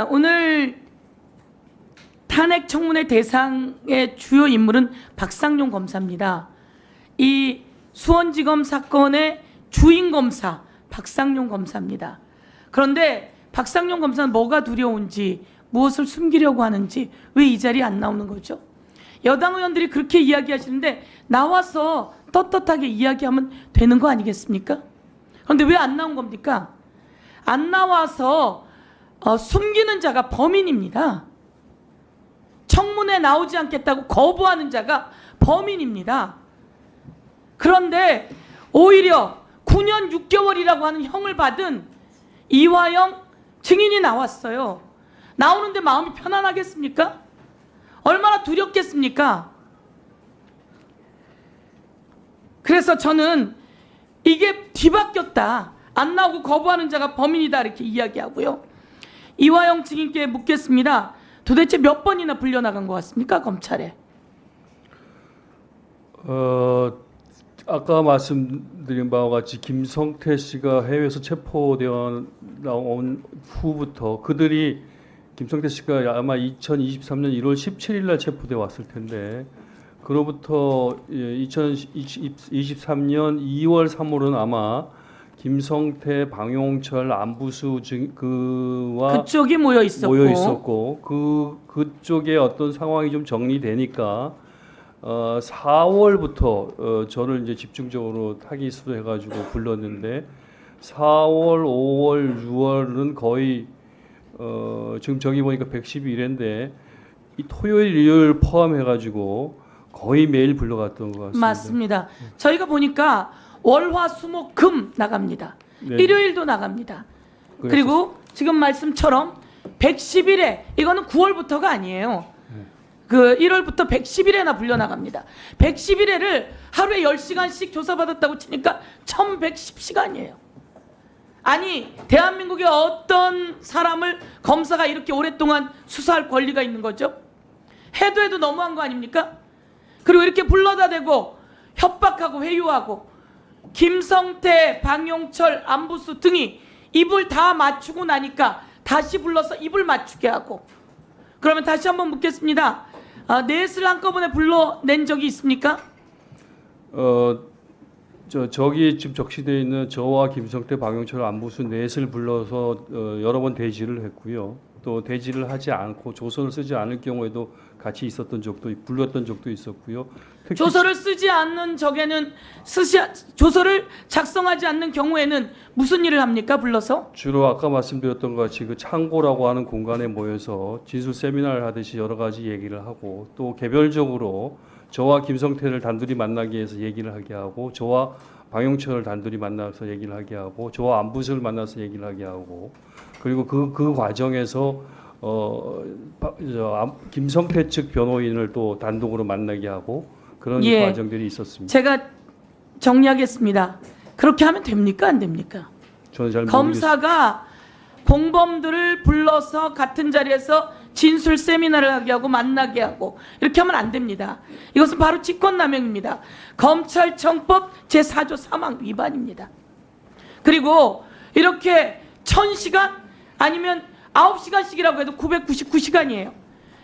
오늘 탄핵 청문회 대상의 주요 인물은 박상용 검사입니다. 이 수원지검 사건의 주인 검사 박상용 검사입니다. 그런데 박상용 검사는 뭐가 두려운지, 무엇을 숨기려고 하는지 왜 이 자리에 안 나오는 거죠? 여당 의원들이 그렇게 이야기하시는데 나와서 떳떳하게 이야기하면 되는 거 아니겠습니까? 그런데 왜 안 나온 겁니까? 안 나와서 숨기는 자가 범인입니다. 청문회 나오지 않겠다고 거부하는 자가 범인입니다. 그런데 오히려 9년 6개월이라고 하는 형을 받은 이화영 증인이 나왔어요. 나오는데 마음이 편안하겠습니까? 얼마나 두렵겠습니까? 그래서 저는 이게 뒤바뀌었다. 안 나오고 거부하는 자가 범인이다 이렇게 이야기하고요. 이화영 증인께 묻겠습니다. 도대체 몇 번이나 불려나간 것 같습니까? 검찰에. 아까 말씀드린 바와 같이 김성태 씨가 해외에서 체포되어 나온 후부터 그들이 김성태 씨가 아마 2023년 1월 17일 날 체포돼 왔을 텐데 그로부터 2023년 2월 3월은 아마 김성태, 방용철, 안부수 그와 그쪽이 모여 있었고 그쪽에 어떤 상황이 좀 정리되니까 4월부터 저를 이제 집중적으로 타깃으로 해가지고 불렀는데 4월, 5월, 6월은 거의 지금 저기 보니까 112일인데 이 토요일, 일요일 포함해가지고 거의 매일 불러갔던 것 같습니다. 맞습니다. 저희가 보니까 월화수목금 나갑니다. 네. 일요일도 나갑니다. 그리고 지금 말씀처럼 110일에 이거는 9월부터가 아니에요. 그 1월부터 110일에나 불려나갑니다. 110일에를 하루에 10시간씩 조사받았다고 치니까 1110시간이에요. 아니 대한민국의 어떤 사람을 검사가 이렇게 오랫동안 수사할 권리가 있는 거죠? 해도 너무한 거 아닙니까? 그리고 이렇게 불러다 대고 협박하고 회유하고 김성태, 방용철, 안부수 등이 입을 다 맞추고 나니까 다시 불러서 입을 맞추게 하고. 그러면 다시 한번 묻겠습니다. 넷을 한꺼번에 불러낸 적이 있습니까? 저기 지금 적시되어 있는 저와 김성태, 방용철, 안부수 넷을 불러서 여러 번 대지를 했고요. 또 대지를 하지 않고 조서를 쓰지 않을 경우에도 같이 있었던 적도 불렀던 적도 있었고요. 조서를 쓰지 않는 적에는 조서를 작성하지 않는 경우에는 무슨 일을 합니까? 불러서? 주로 아까 말씀드렸던 것 같이 그 창고라고 하는 공간에 모여서 진술 세미나를 하듯이 여러 가지 얘기를 하고 또 개별적으로 저와 김성태를 단둘이 만나기 위해서 얘기를 하게 하고 저와 방용철을 단둘이 만나서 얘기를 하게 하고 저와 안부수를 만나서 얘기를 하게 하고 그리고 그 과정에서 김성태 측 변호인을 또 단독으로 만나게 하고 그런 과정들이 있었습니다. 제가 정리하겠습니다. 그렇게 하면 됩니까? 안 됩니까? 저는 잘 검사가 공범들을 불러서 같은 자리에서 진술 세미나를 하게 하고 만나게 하고 이렇게 하면 안 됩니다. 이것은 바로 직권남용입니다. 검찰청법 제4조 3항 위반입니다. 그리고 이렇게 1000시간 아니면 9시간씩이라고 해도 999시간이에요.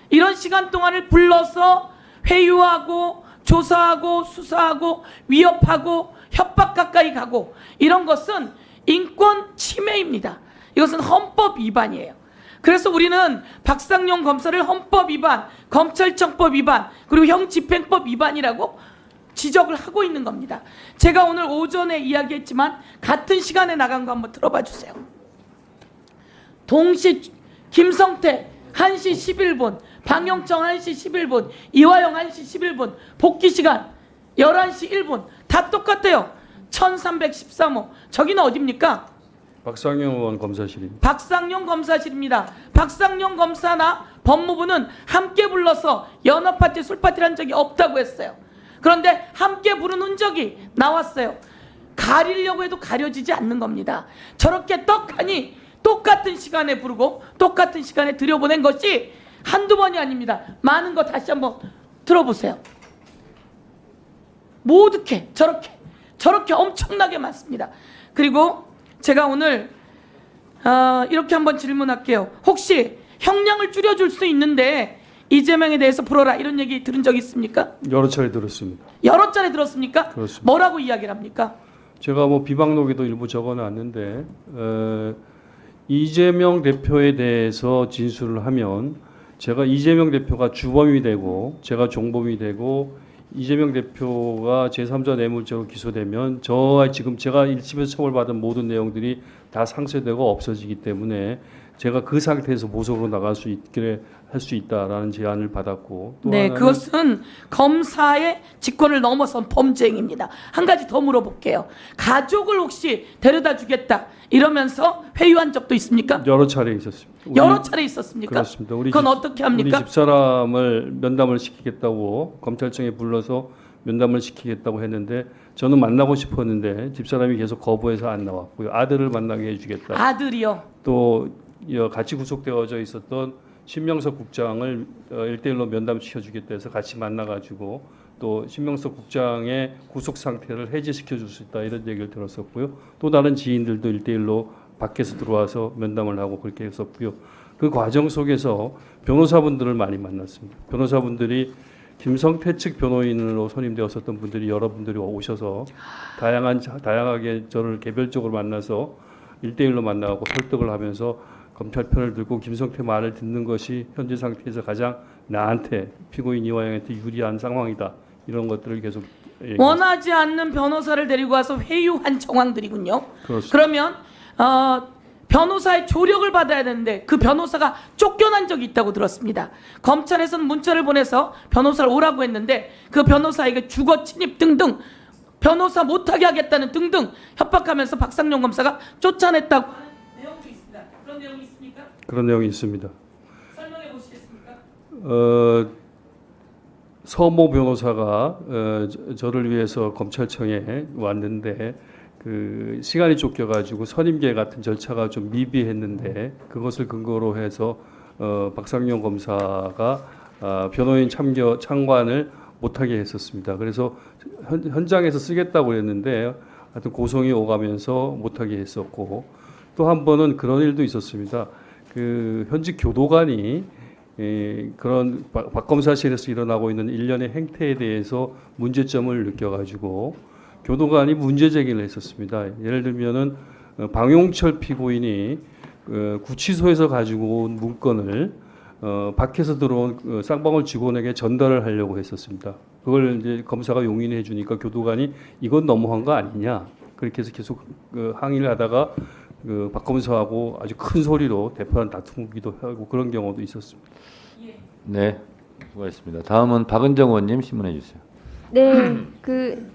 이런 시간 동안을 불러서 회유하고 조사하고 수사하고 위협하고 협박 가까이 가고 이런 것은 인권 침해입니다. 이것은 헌법 위반이에요. 그래서 우리는 박상용 검사를 헌법 위반, 검찰청법 위반, 그리고 형집행법 위반이라고 지적을 하고 있는 겁니다. 제가 오늘 오전에 이야기했지만 같은 시간에 나간 거 한번 들어봐 주세요. 동시 김성태 1시 11분, 방용철 1시 11분, 이화영 1시 11분, 복귀 시간 11시 1분 다 똑같아요. 1313호. 저기는 어디입니까? 박상용 의원 검사실입니다. 박상용 검사실입니다. 박상용 검사나 법무부는 함께 불러서 연합파티, 술파티를 한 적이 없다고 했어요. 그런데 함께 부른 흔적이 나왔어요. 가리려고 해도 가려지지 않는 겁니다. 저렇게 떡하니 똑같은 시간에 부르고 똑같은 시간에 들여보낸 것이 한두 번이 아닙니다. 많은 거 다시 한번 들어보세요. 모두게 저렇게 엄청나게 많습니다. 그리고 제가 오늘 이렇게 한번 질문할게요. 혹시 형량을 줄여줄 수 있는데 이재명에 대해서 풀어라 이런 얘기 들은 적 있습니까? 여러 차례 들었습니다. 여러 차례 들었습니까? 그렇습니다. 뭐라고 이야기를 합니까? 제가 뭐 비방록에도 일부 적어놨는데 이재명 대표에 대해서 진술을 하면 제가 이재명 대표가 주범이 되고 제가 종범이 되고 이재명 대표가 제3자 뇌물죄로 기소되면 저와 지금 제가 1심에서 처벌받은 모든 내용들이 다 상쇄되고 없어지기 때문에 제가 그 상태에서 보석으로 나갈 수 있게 할 수 있다라는 제안을 받았고 또 네, 하나는 그것은 검사의 직권을 넘어선 범죄 행위입니다. 한 가지 더 물어볼게요. 가족을 혹시 데려다 주겠다 이러면서 회유한 적도 있습니까? 여러 차례 있었습니다. 여러 차례 있었습니까? 그렇습니다. 그건 어떻게 합니까? 우리 집사람을 면담을 시키겠다고 검찰청에 불러서 면담을 시키겠다고 했는데 저는 만나고 싶었는데 집사람이 계속 거부해서 안 나왔고요. 아들을 만나게 해주겠다. 아들이요. 또 같이 구속되어져 있었던 신명석 국장을 1대1로 면담시켜주겠다 해서 같이 만나가지고 또 신명석 국장의 구속 상태를 해제시켜 줄 수 있다 이런 얘기를 들었었고요. 또 다른 지인들도 1대1로 밖에서 들어와서 면담을 하고 그렇게 했었고요. 그 과정 속에서 변호사분들을 많이 만났습니다. 변호사분들이 김성태 측 변호인으로 선임되었었던 분들이 여러분들이 오셔서 다양하게 저를 개별적으로 만나서 1대1로 만나고 설득을 하면서 검찰 편을 들고 김성태 말을 듣는 것이 현재 상태에서 가장 나한테 피고인 이화영한테 유리한 상황이다. 이런 것들을 계속 원하지 않는 변호사를 데리고 와서 회유한 정황들이군요. 그렇습니다. 그러면 변호사의 조력을 받아야 되는데 그 변호사가 쫓겨난 적이 있다고 들었습니다. 검찰에서는 문자를 보내서 변호사를 오라고 했는데 그 변호사에게 주거 침입 등등 변호사 못하게 하겠다는 등등 협박하면서 박상용 검사가 쫓아냈다고 하는 내용도 있습니다. 그런 내용이 있습니까? 그런 내용이 있습니다. 설명해 보시겠습니까? 서모 변호사가 저를 위해서 검찰청에 왔는데 그 시간이 쫓겨가지고 선임계 같은 절차가 좀 미비했는데 그것을 근거로 해서 박상용 검사가 변호인 참관을 못하게 했었습니다. 그래서 현장에서 쓰겠다고 그랬는데 하여튼 고성이 오가면서 못하게 했었고 또 한 번은 그런 일도 있었습니다. 그 현직 교도관이 그런 박 검사실에서 일어나고 있는 일련의 행태에 대해서 문제점을 느껴가지고 교도관이 문제 제기를 했었습니다. 예를 들면은 방용철 피고인이 구치소에서 가지고 온 문건을 밖에서 들어온 쌍방울 직원에게 전달을 하려고 했었습니다. 그걸 이제 검사가 용인해 주니까 교도관이 이건 너무한 거 아니냐 그렇게 해서 계속 항의를 하다가 박 검사하고 아주 큰 소리로 대판을 다투기도 하고 그런 경우도 있었습니다. 네, 수고하셨습니다. 다음은 박은정 의원님 신문해 주세요. 네, 그